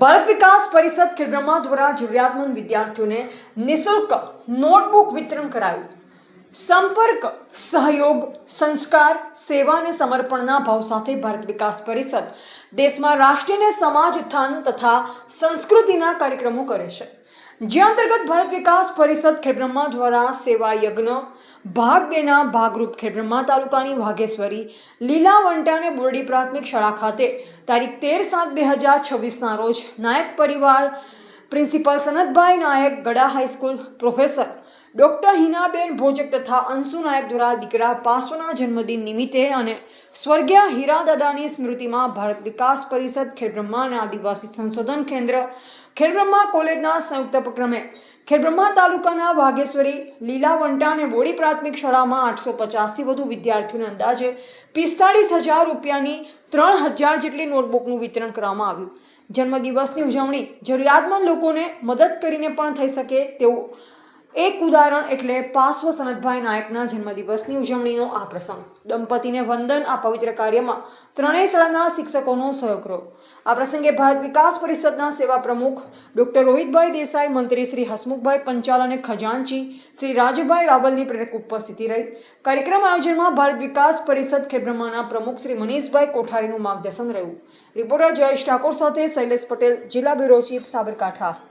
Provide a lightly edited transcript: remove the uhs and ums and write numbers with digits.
ભારત વિકાસ પરિષદ ખેડબ્રહ્મા દ્વારા જરૂરિયાતમંદ વિદ્યાર્થીઓને નિઃશુલ્ક નોટબુક વિતરણ કરાયું। સંપર્ક, સહયોગ, સંસ્કાર, સેવા અને સમર્પણના ભાવ સાથે ભારત વિકાસ પરિષદ દેશમાં રાષ્ટ્રીય અને સમાજ ઉત્થાન તથા સંસ્કૃતિના કાર્યક્રમો કરે છે। જે અંતર્ગત ભારત વિકાસ પરિષદ ખેડબ્રહ્મા દ્વારા સેવા યજ્ઞ ભાગ 2 ના ભાગરૂપ ખેડબ્રહ્મા તાલુકાની વાઘેશ્વરી લીલા વંટાને બોરડી પ્રાથમિક શાળા ખાતે તારીખ 13/7/2026 રોજ નાયક પરિવાર પ્રિન્સિપાલ સનતભાઈ નાયક ગડા હાઈસ્કૂલ પ્રોફેસર ડૉક્ટર હિનાબેન ભોજક તથા અંશુ નાયક દ્વારા દીકરા પાસોના જન્મદિન નિમિત્તે અને સ્વર્ગીય હીરાદાદાની સ્મૃતિમાં ભારત વિકાસ પરિષદ ખેડબ્રહ્મા અને આદિવાસી સંશોધન કેન્દ્ર ખેડબ્રહ્મા કોલેજના સંયુક્ત ઉપક્રમે ખેડબ્રહ્મા તાલુકાના વાઘેશ્વરી લીલા વંટા અને બોડી પ્રાથમિક શાળામાં 850થી વધુ વિદ્યાર્થીઓને અંદાજે 45,000 રૂપિયાની 3,000 જેટલી નોટબુકનું વિતરણ કરવામાં આવ્યું। જન્મદિવસની ઉજવણી જરૂરિયાતમંદ લોકોને મદદ કરીને પણ થઈ શકે તેવું એક ઉદાહરણ એટલે પાર્શ્વ સનતભાઈ નાયકના જન્મદિવસની ઉજવણીનો આ પ્રસંગ। દંપતીને વંદન આ પવિત્ર કાર્યમાં ત્રણેય શાળાના શિક્ષકોનો સહયોગ રહ્યો। આ પ્રસંગે ભારત વિકાસ પરિષદના સેવા પ્રમુખ ડૉક્ટર રોહિતભાઈ દેસાઈ, મંત્રી શ્રી હસમુખભાઈ પંચાલ અને ખજાનચી શ્રી રાજુભાઈ રાવલની પ્રેરક ઉપસ્થિતિ રહી। કાર્યક્રમ આયોજનમાં ભારત વિકાસ પરિષદ ખેડબ્રહ્માના પ્રમુખ શ્રી મનીષભાઈ કોઠારીનું માર્ગદર્શન રહ્યું। રિપોર્ટર જયેશ ઠાકોર સાથે શૈલેષ પટેલ, જિલ્લા બ્યુરો ચીફ, સાબરકાંઠા।